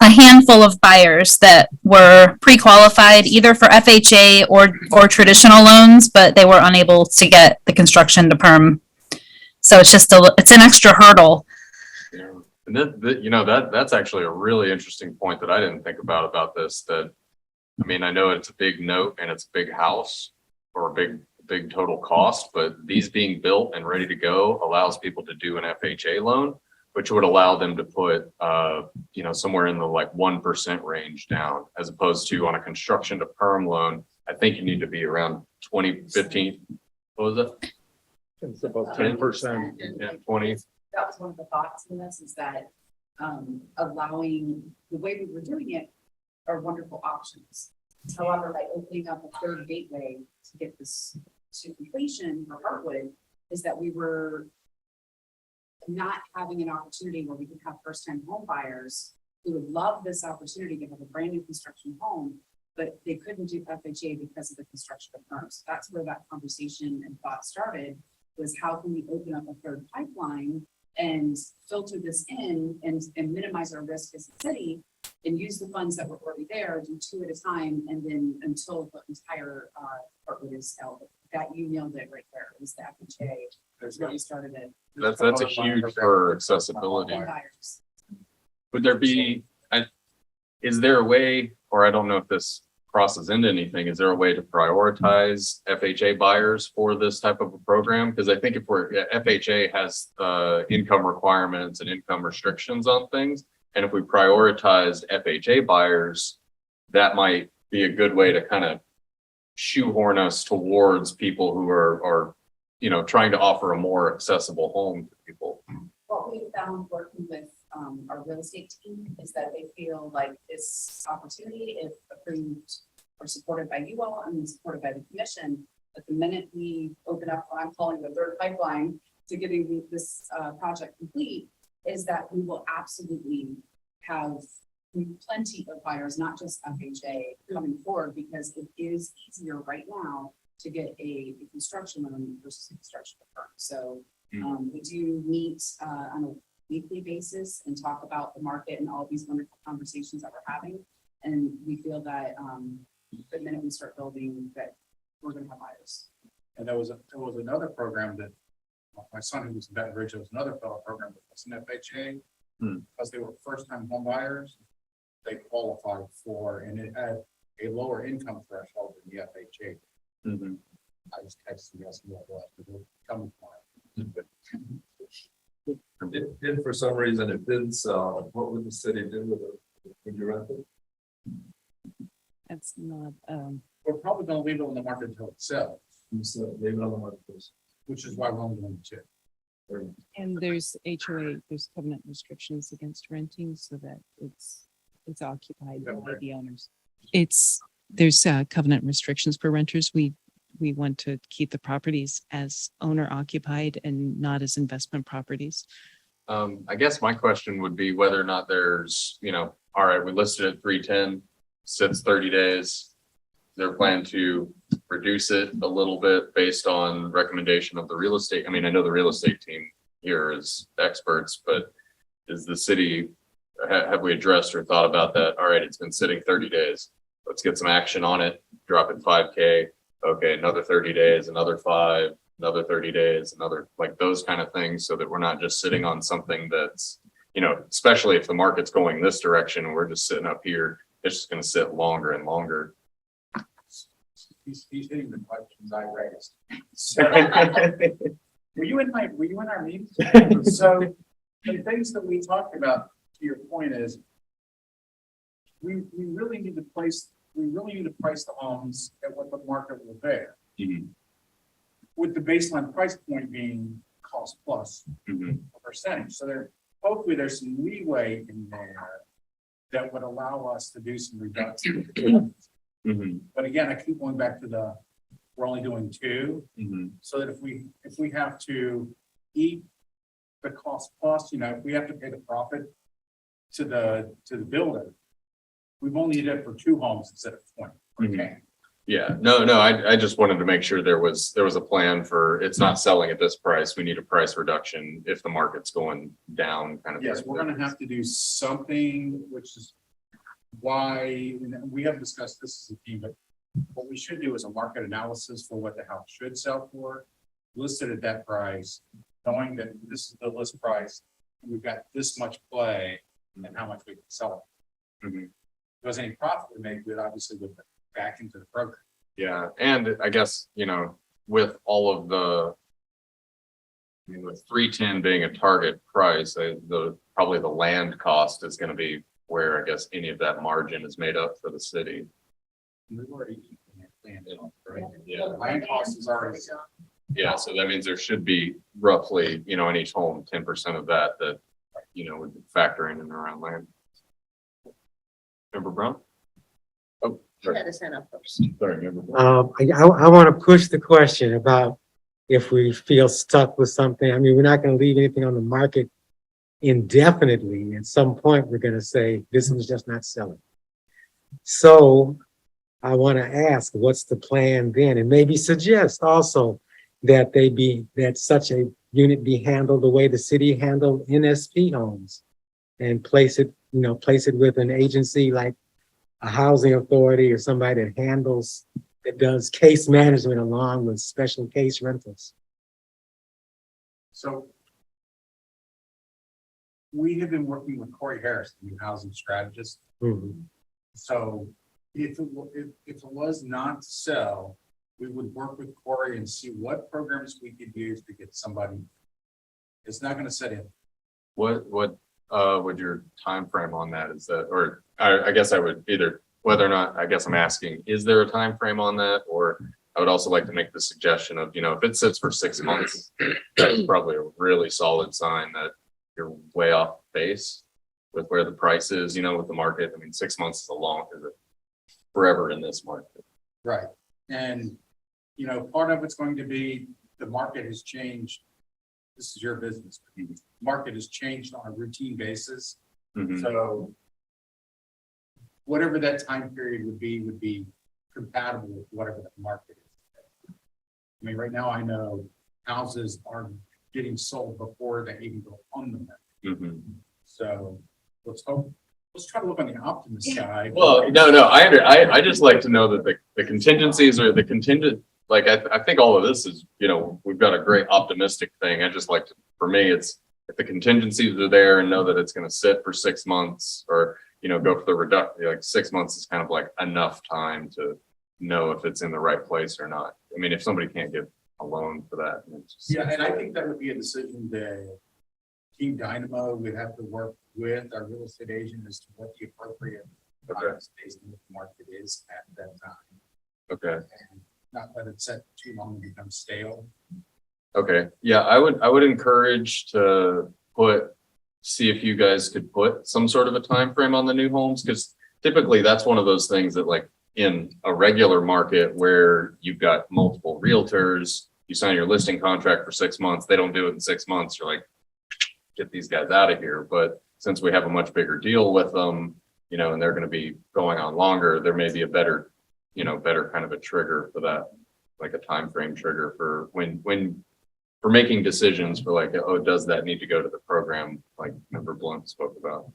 a handful of buyers that were pre-qualified either for FHA or traditional loans, but they were unable to get the construction to perm. So it's just it's an extra hurdle. Yeah. And that's actually a really interesting point that I didn't think about this, that, I mean, I know it's a big note and it's a big house or a big total cost, but these being built and ready to go allows people to do an FHA loan, which would allow them to put, somewhere in the like 1% range down, as opposed to on a construction to perm loan. I think you need to be around 15, what was it? It's about 10%. Yeah, 20. That was one of the thoughts in this, is that allowing, the way we were doing it are wonderful options. However, by opening up a third gateway to get this to completion for Heartwood, is that we were not having an opportunity where we could have first-time home buyers who would love this opportunity to have a brand new construction home, but they couldn't do FHA because of the construction of firms. That's where that conversation and thought started, was how can we open up a third pipeline and filter this in and minimize our risk as a city, and use the funds that were already there, do 2 at a time, and then until the entire Heartwood is held. That, you nailed it right there, is the FHA. That's where you started it. That's a huge for accessibility. Buyers. Would there be, is there a way, or I don't know if this crosses into anything, is there a way to prioritize FHA buyers for this type of a program? Because I think if FHA has income requirements and income restrictions on things, and if we prioritized FHA buyers, that might be a good way to kind of shoehorn us towards people who are trying to offer a more accessible home to people. What we found working with our real estate team is that they feel like this opportunity, if approved or supported by you all and supported by the commission, that the minute we open up what I'm calling the third pipeline to getting this project complete, is that we will absolutely have plenty of buyers, not just FHA, coming forward, because it is easier right now to get a construction loan versus a construction firm. So we do meet on a weekly basis and talk about the market and all these wonderful conversations that we're having. And we feel that the minute we start building, that we're going to have buyers. And there was another program that my son, who was in Baton Rouge, there was another fellow program that was an FHA, because they were first-time home buyers. They qualified for, and it had a lower income threshold than the FHA. I just texted you guys what was, but they're coming for it. If for some reason it didn't sell, what would the city do with it? Would you rent it? That's not, We're probably gonna leave it on the market until it sells, So leave it on the market. which is why we're only doing 2. and there's HOA, there's covenant restrictions against renting so that it's occupied by the owners. There's covenant restrictions for renters. We want to keep the properties as owner occupied and not as investment properties. I guess my question would be whether or not there's, all right, we listed at 310, sits 30 days. Is there a plan to reduce it a little bit based on recommendation of the real estate? I mean, I know the real estate team here is experts, but is the city, have we addressed or thought about that? All right, it's been sitting 30 days. Let's get some action on it. Drop it 5K. Okay, another 30 days, another 5, another 30 days, another, like those kind of things, so that we're not just sitting on something that's, especially if the market's going this direction and we're just sitting up here, it's just going to sit longer and longer. He's hitting the questions I raised. Were you in our meetings? So the things that we talked about, to your point, is we really need to price the homes at what the market will bear. With the baseline price point being cost plus a percentage. So hopefully there's some leeway in there that would allow us to do some reduction. Mhm, But again, I keep going back to we're only doing two, mhm. so that if we have to eat the cost plus, if we have to pay the profit to the builder, we've only did it for 2 homes instead of 20. Okay. Yeah, no, I just wanted to make sure there was a plan for, it's not selling at this price. We need a price reduction if the market's going down kind of. Yes, thing. we're gonna have to do something, which is why, and we have discussed this as a team, but what we should do is a market analysis for what the house should sell for, listed at that price, knowing that this is the list price, and we've got this much play and how much we can sell it. Mhm. If there was any profit we make, we'd obviously go back into the program. Yeah, and I guess, with all of with 310 being a target price, probably the land cost is gonna be where I guess any of that margin is made up for the city. We've already planned it, right? Yeah. Land cost is already. Yeah, so that means there should be roughly, in each home, 10% of that, would factor in and around land. Member Brown? Oh, sorry. Had his hand up first. Sorry, Member Brown. I want to push the question about if we feel stuck with something. I mean, we're not going to leave anything on the market indefinitely. At some point, we're going to say, this is just not selling. So I want to ask, what's the plan then? And maybe suggest also that that such a unit be handled the way the city handled NSP homes and place it with an agency like a housing authority or somebody that does case management along with special case rentals. So we have been working with Corey Harris, the new housing strategist. Mhm. So if it was not to sell, we would work with Corey and see what programs we could use to get somebody. It's not going to set in. What would your time frame on that is that, or I guess I would either, whether or not, I guess I'm asking, is there a time frame on that? Or I would also like to make the suggestion of, if it sits for 6 months, that's probably a really solid sign that you're way off base with where the price is, with the market. I mean, 6 months is forever in this market. Right. And, part of it's going to be the market has changed. This is your business. The market has changed on a routine basis. Mhm. So whatever that time period would be compatible with whatever the market is. I mean, right now I know houses are getting sold before they even go on the market. Mhm. So let's try to look on the optimist side. Well, no, I just like to know that the contingencies or the contingent, like, I think all of this is, we've got a great optimistic thing. I just like to, for me, it's if the contingencies are there and know that it's going to sit for 6 months or, go for the reduction, like 6 months is kind of like enough time to know if it's in the right place or not. I mean, if somebody can't get a loan for that. Yeah, and I think that would be a decision that Team Dynamo would have to work with our real estate agent as to what the appropriate space in the market is at that time. Okay. And not let it set too long and become stale. Okay. Yeah, I would encourage to see if you guys could put some sort of a time frame on the new homes, because typically that's one of those things that, like, in a regular market where you've got multiple realtors, you sign your listing contract for 6 months, they don't do it in 6 months, you're like, get these guys out of here. But since we have a much bigger deal with them, and they're going to be going on longer, there may be a better kind of a trigger for that, like a time frame trigger for when for making decisions for, like, oh, does that need to go to the program, like Member Blunt spoke about.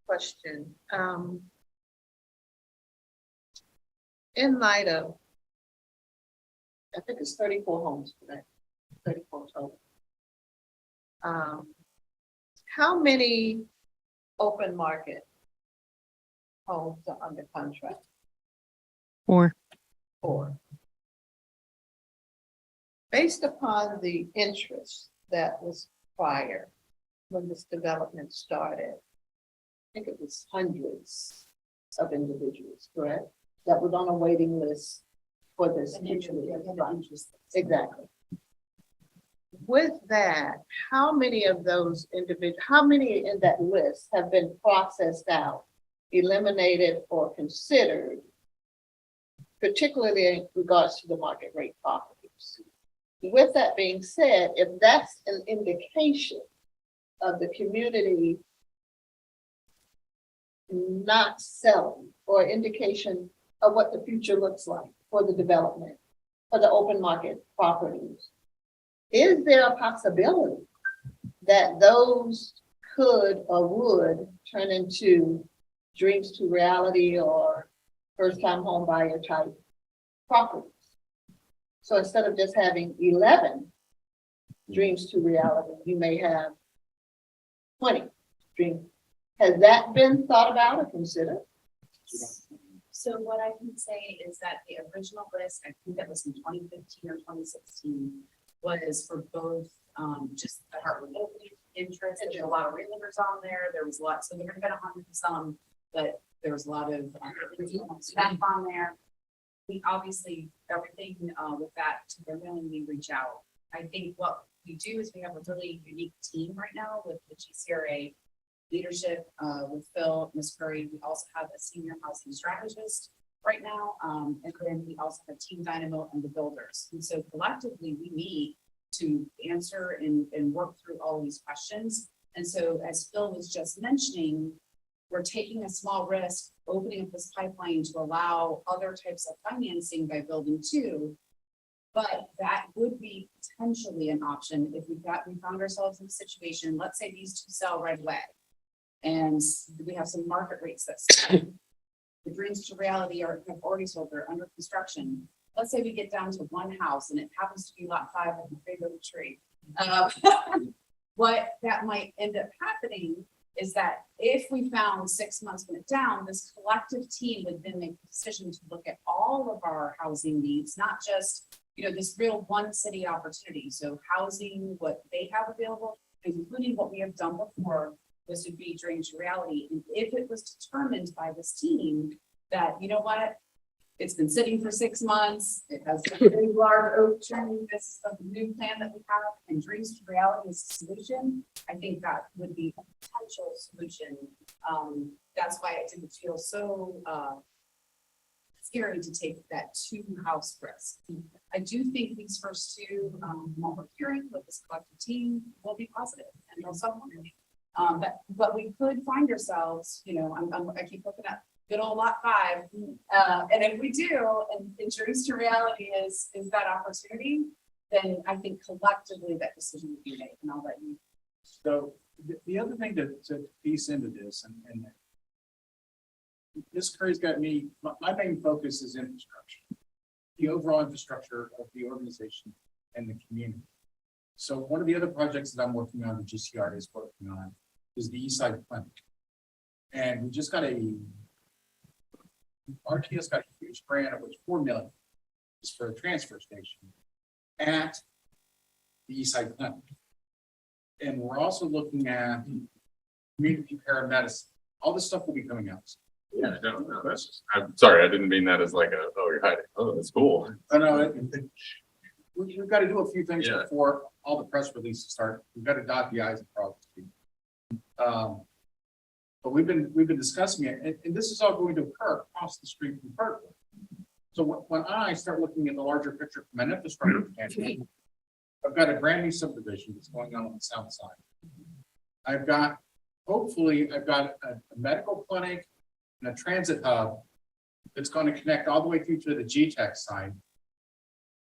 Question. In light of, I think it's 34 homes today, 34 total. How many open market homes are under contract? Or 4. Based upon the interest that was prior when this development started, I think it was hundreds of individuals, correct? That was on a waiting list for this. Exactly. with that, how many of those how many in that list have been processed out, eliminated, or considered, particularly in regards to the market rate properties? With that being said, if that's an indication of the community not selling, or indication of what the future looks like for the development, for the open market properties, is there a possibility that those could or would turn into dreams to reality or first time home buyer type properties? So instead of just having 11 dreams to reality, you may have 20 dreams. Has that been thought about or considered? So what I can say is that the original list, I think that was in 2015 or 2016, was for both just the Heartwood opening interest. There's a lot of realtors on there. There was lots, so there have been 100 and some, but there was a lot of staff on there. We obviously, everything with that to the million, we reach out. I think what we do is we have a really unique team right now with the GCRA leadership with Phil, Ms. Curry. We also have a senior housing strategist right now. And then we also have Team Dynamo and the builders. And so collectively we meet to answer and work through all of these questions. And so as Phil was just mentioning, we're taking a small risk, opening up this pipeline to allow other types of financing by building two. But that would be potentially an option if we found ourselves in a situation, let's say these two sell right away. And we have some market rates that the dreams to reality have already sold, they're under construction. Let's say we get down to one house and it happens to be lot 5 of the big oak tree. What that might end up happening is that if we found 6 months went down, this collective team would then make the decision to look at all of our housing needs, not just, this real one city opportunity. So housing, what they have available, including what we have done before, this would be dream to reality. And if it was determined by this team that, it's been sitting for 6 months, it has a very large oak tree, this is the new plan that we have, and dreams to reality is a solution, I think that would be a potential solution. That's why it didn't feel so scary to take that 2-house risk. I do think these first two, what we're hearing with this collective team, will be positive and they'll sell more. But we could find ourselves, I keep looking at good old lot 5. And if we do, and dreams to reality is that opportunity, then I think collectively that decision would be made, and I'll let you. So the other thing to piece into this, and this Curry's got me, my main focus is infrastructure, the overall infrastructure of the organization and the community. So one of the other projects that I'm working on, the GCR is working on, is the Eastside Clinic. And we just got RTS got a huge grant of which $4 million is for a transfer station at the Eastside Clinic. And we're also looking at community paramedicine. All this stuff will be coming out. Yeah, no, I'm sorry, I didn't mean that as like you're hiding. Oh, that's cool. Oh, no, we've got to do a few things Yeah. before all the press releases start. We've got to dot the i's and cross the t's. But we've been discussing it, and this is all going to occur across the street from Berkeley. So when I start looking at the larger picture from an infrastructure standpoint, I've got a brand new subdivision that's going on the south side. I've got a medical clinic and a transit hub that's going to connect all the way through to the GTEC side,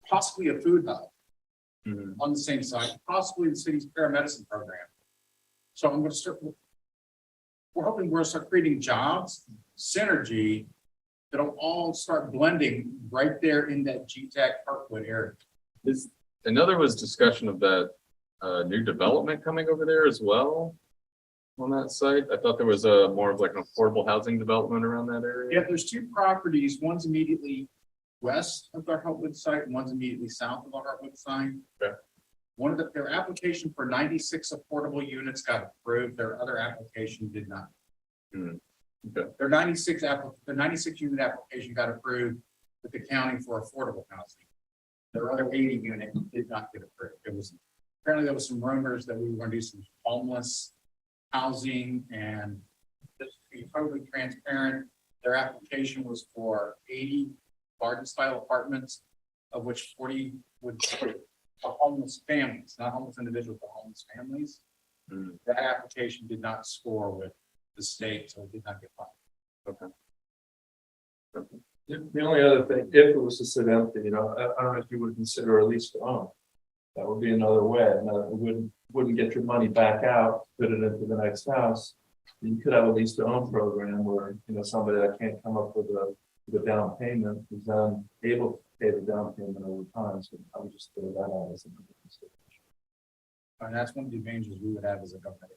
possibly a food hub on the same side, possibly the city's paramedicine program. So I'm going to start. We're hoping we're start creating jobs, synergy, that'll all start blending right there in that GTEC Parkwood area. I know there was discussion of that new development coming over there as well on that site. I thought there was a more of like an affordable housing development around that area. Yeah, there's 2 properties. One's immediately west of the Heartwood site, and one's immediately south of the Heartwood site. Okay. Their application for 96 affordable units got approved. Their other application did not. Okay. Their 96 unit application got approved with the county for affordable housing. Their other 80 unit did not get approved. It was apparently there was some rumors that we were gonna do some homeless housing, and just to be totally transparent, their application was for 80 garden style apartments, of which 40 would be homeless families, not homeless individuals, but homeless families. That application did not score with the state, so it did not get filed. The only other thing, if it was to sit empty, I don't know if you would consider a lease to own. That would be another way. Now, it wouldn't get your money back out, put it into the next house. You could have a lease to own program where, somebody that can't come up with a down payment is then able to pay the down payment over time. So I would just throw that out as another consideration. And that's one of the advantages we would have as a government.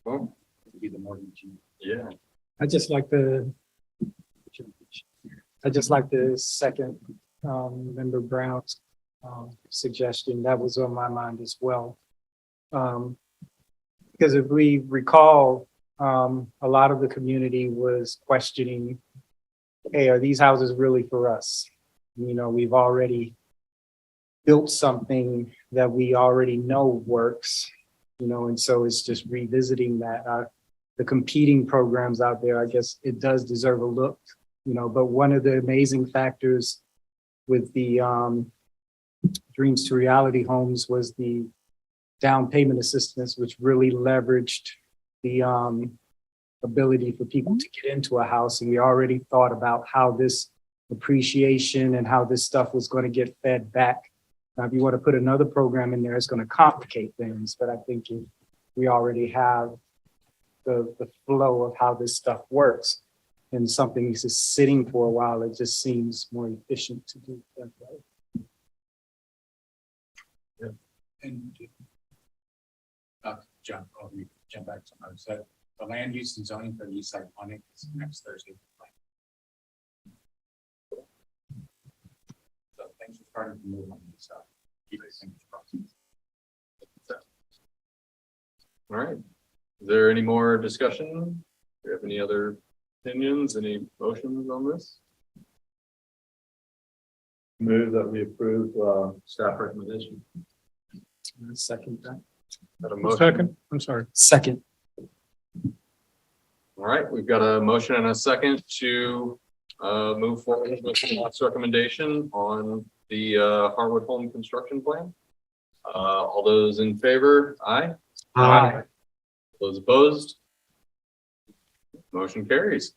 Well, Be the mortgage. yeah. I just like the second, member Brown's, suggestion. That was on my mind as well. Because if we recall, a lot of the community was questioning, hey, are these houses really for us? We've already built something that we already know works, and so it's just revisiting that. The competing programs out there, I guess it does deserve a look, but one of the amazing factors with the Dreams to Reality homes was the down payment assistance, which really leveraged the ability for people to get into a house. And we already thought about how this appreciation and how this stuff was going to get fed back. Now, if you want to put another program in there, it's going to complicate things, but I think we already have the flow of how this stuff works, and something is just sitting for a while, it just seems more efficient to do that way. And jump back to what I said. The land use and zoning for the East Side Clinic is next Thursday. So things are starting to move on the east side. Keep it fingers crossed. All right. Is there any more discussion? Do you have any other opinions, any motions on this? Move that we approve staff recommendation. Second that. Got a motion? Second, I'm sorry. Second. All right, we've got a motion and a second to move forward with staff's recommendation on the Harwood Home Construction Plan. All those in favor, aye? Aye. Those opposed? Motion carries.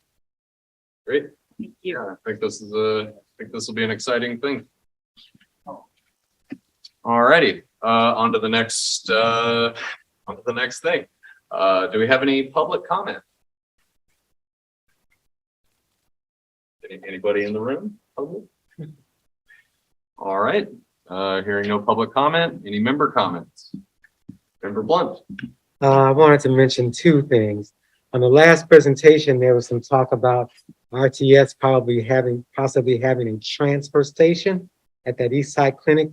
Great. Thank you. Yeah, I think this will be an exciting thing. All righty, on to the next thing. Do we have any public comment? Anybody in the room? Public? All right, hearing no public comment, any member comments? Member Blunt. I wanted to mention two things. On the last presentation, there was some talk about RTS possibly having a transfer station at that East Side Clinic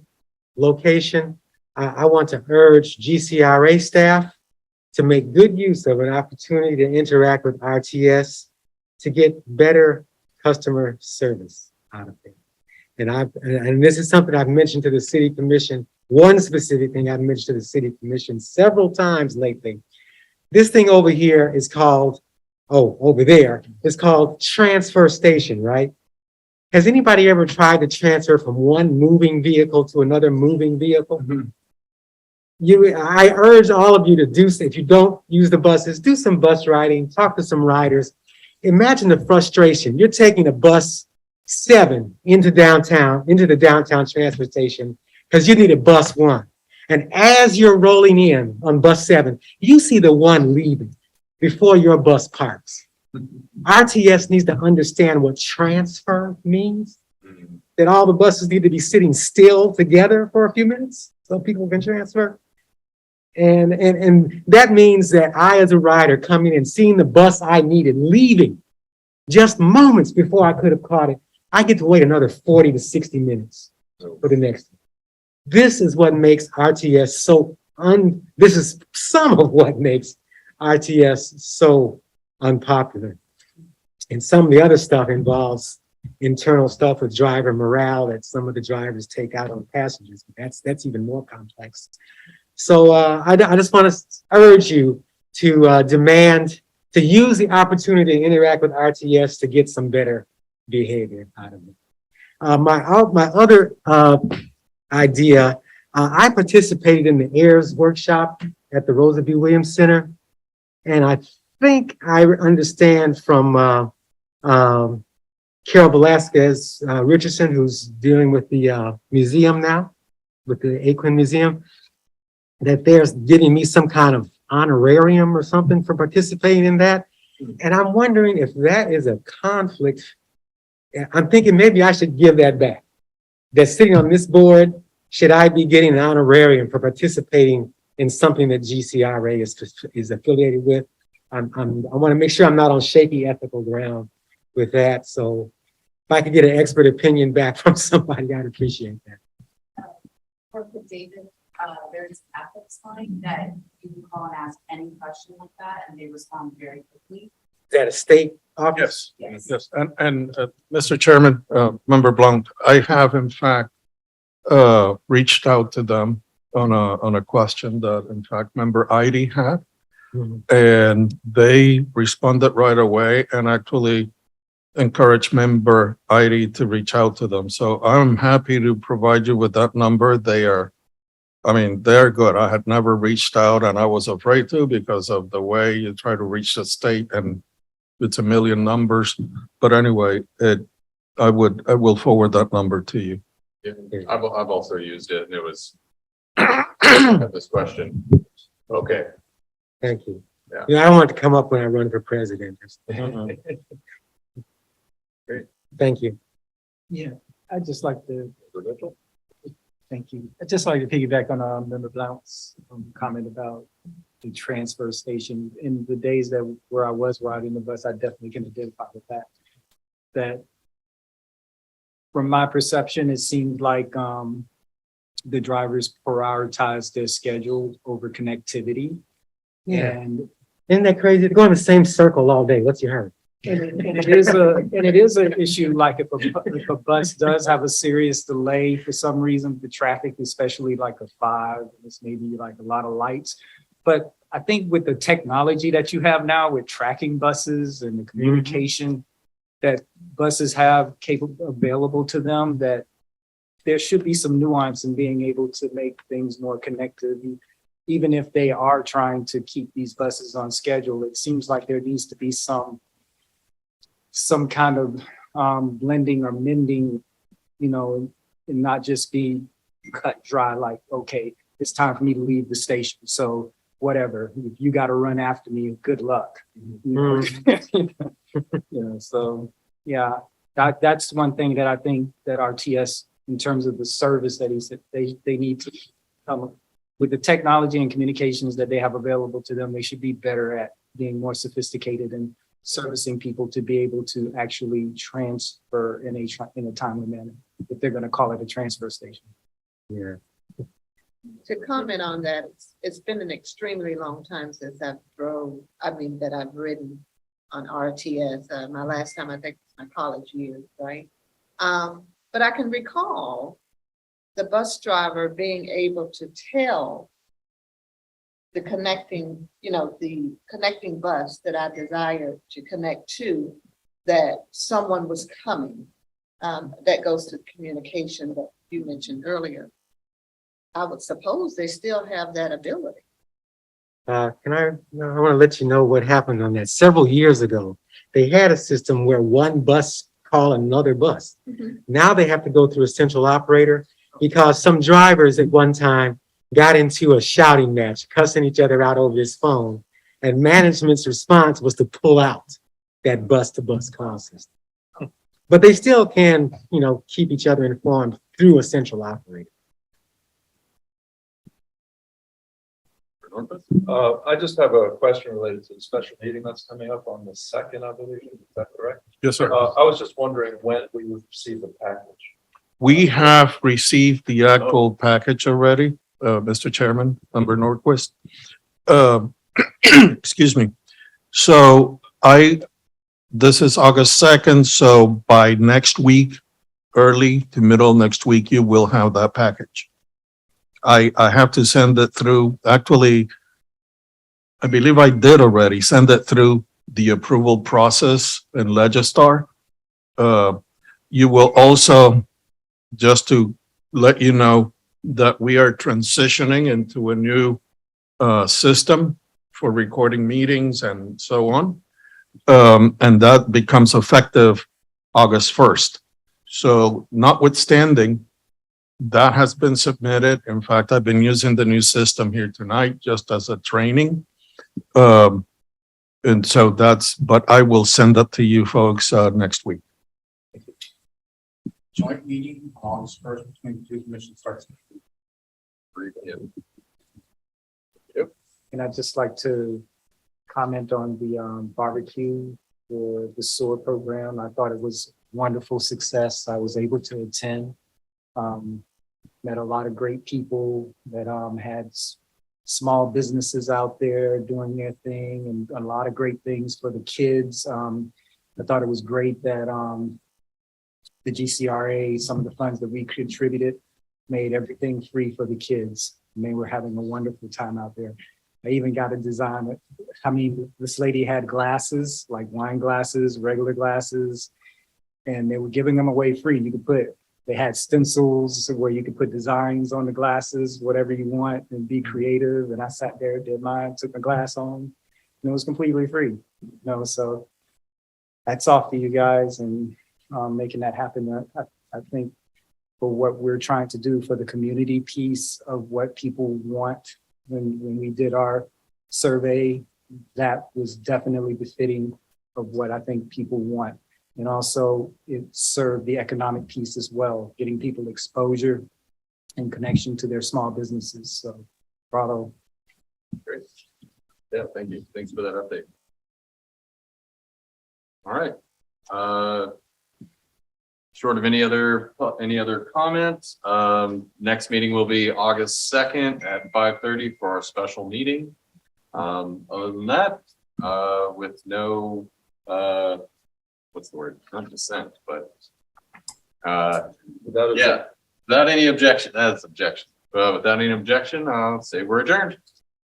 location. I want to urge GCRA staff to make good use of an opportunity to interact with RTS to get better customer service out of it. And this is something I've mentioned to the city commission. One specific thing I've mentioned to the city commission several times lately. This thing over here is called, over there, it's called transfer station, right? Has anybody ever tried to transfer from one moving vehicle to another moving vehicle? I urge all of you to do so. If you don't use the buses, do some bus riding, talk to some riders. Imagine the frustration. You're taking a bus 7 into the downtown transfer station because you need a bus 1. And as you're rolling in on bus 7, you see the one leaving before your bus parks. RTS needs to understand what transfer means, that all the buses need to be sitting still together for a few minutes so people can transfer. And that means that I, as a rider, coming and seeing the bus I needed leaving just moments before I could have caught it, I get to wait another 40 to 60 minutes for the next one. This is what makes RTS this is some of what makes RTS so unpopular. And some of the other stuff involves internal stuff with driver morale that some of the drivers take out on passengers. That's even more complex. So I just want to urge you to demand, to use the opportunity to interact with RTS to get some better behavior out of it. My other idea, I participated in the AIRS workshop at the Rosa B. Williams Center. And I think I understand from Carol Velasquez Richardson, who's dealing with the museum now, with the Aquin Museum, that they're giving me some kind of honorarium or something for participating in that. And I'm wondering if that is a conflict. I'm thinking maybe I should give that back. That sitting on this board, should I be getting an honorarium for participating in something that GCRA is affiliated with? I want to make sure I'm not on shaky ethical ground with that. So if I could get an expert opinion back from somebody, I'd appreciate that. For David, there's an ethics line that you can call and ask any question like that, and they respond very quickly. Is that a state office? Yes, and Mr. Chairman, Member Blount, I have in fact reached out to them on a question that in fact Member Idy had. And they responded right away and actually encouraged Member Idy to reach out to them. So I'm happy to provide you with that number. They're good. I had never reached out and I was afraid to because of the way you try to reach the state and it's a million numbers. But anyway, I will forward that number to you. Yeah, I've also used it and it was have this question. Okay. Thank you. Yeah. Yeah, I want to come up when I run for president. Great. Thank you. Yeah, I'd just like to, thank you. I'd just like to piggyback on Member Blount's comment about the transfer station. In the days where I was riding the bus, I definitely can identify with that. That from my perception, it seemed like the drivers prioritize their schedule over connectivity. Yeah. And Isn't that crazy? They're going in the same circle all day. What's your hurry? it is an issue, like if a bus does have a serious delay for some reason, the traffic, especially like a 5, it's maybe like a lot of lights. But I think with the technology that you have now with tracking buses and the communication that buses have available to them, that there should be some nuance in being able to make things more connected. Even if they are trying to keep these buses on schedule, it seems like there needs to be some kind of blending or mending, and not just be cut dry, like, okay, it's time for me to leave the station. So whatever, if you got to run after me, good luck. So yeah, that's one thing that I think that RTS, in terms of the service that they need to come with the technology and communications that they have available to them, they should be better at being more sophisticated and servicing people to be able to actually transfer in a timely manner, if they're going to call it a transfer station. Yeah. To comment on that, it's been an extremely long time since I've ridden on RTS. My last time, I think, was my college years, right? But I can recall the bus driver being able to tell the connecting bus that I desired to connect to, that someone was coming. That goes to communication that you mentioned earlier. I would suppose they still have that ability. I want to let you know what happened on that. Several years ago, they had a system where one bus called another bus. Now they have to go through a central operator because some drivers at one time got into a shouting match, cussing each other out over his phone. And management's response was to pull out that bus-to-bus call system. But they still can, keep each other informed through a central operator. I just have a question related to the special meeting that's coming up on the 2nd, I believe. Is that correct? Yes, sir. I was just wondering when we would receive the package. We have received the actual package already, Mr. Chairman, Member Nordquist. Excuse me. So I this is August 2nd, so by next week, early to middle next week, you will have that package. I have to send it through, actually, I believe I did already send it through the approval process in Legistar. You will also, just to let you know that we are transitioning into a new system for recording meetings and so on. And that becomes effective August 1st. So notwithstanding, that has been submitted. In fact, I've been using the new system here tonight just as a training. And so but I will send that to you folks next week. Joint meeting August 1st between the two commissions starts. And I'd just like to comment on the barbecue for the sewer program. I thought it was wonderful success. I was able to attend. Met a lot of great people that had small businesses out there doing their thing and a lot of great things for the kids. I thought it was great that the GCRA, some of the funds that we contributed, made everything free for the kids. And they were having a wonderful time out there. I even got to design it. I mean, this lady had glasses, like wine glasses, regular glasses, and they were giving them away free. They had stencils where you could put designs on the glasses, whatever you want, and be creative. And I sat there, did mine, took my glass on, and it was completely free. So hats off to you guys and making that happen. I think for what we're trying to do for the community piece of what people want, when we did our survey, that was definitely befitting of what I think people want. And also it served the economic piece as well, getting people exposure and connection to their small businesses. So bravo. Great. Yeah, thank you. Thanks for that update. All right. Short of any other comments, next meeting will be August 2nd at 5:30 for our special meeting. Other than that, with no, what's the word? Not dissent, but without any objection, that's objection. Without any objection, I'll say we're adjourned.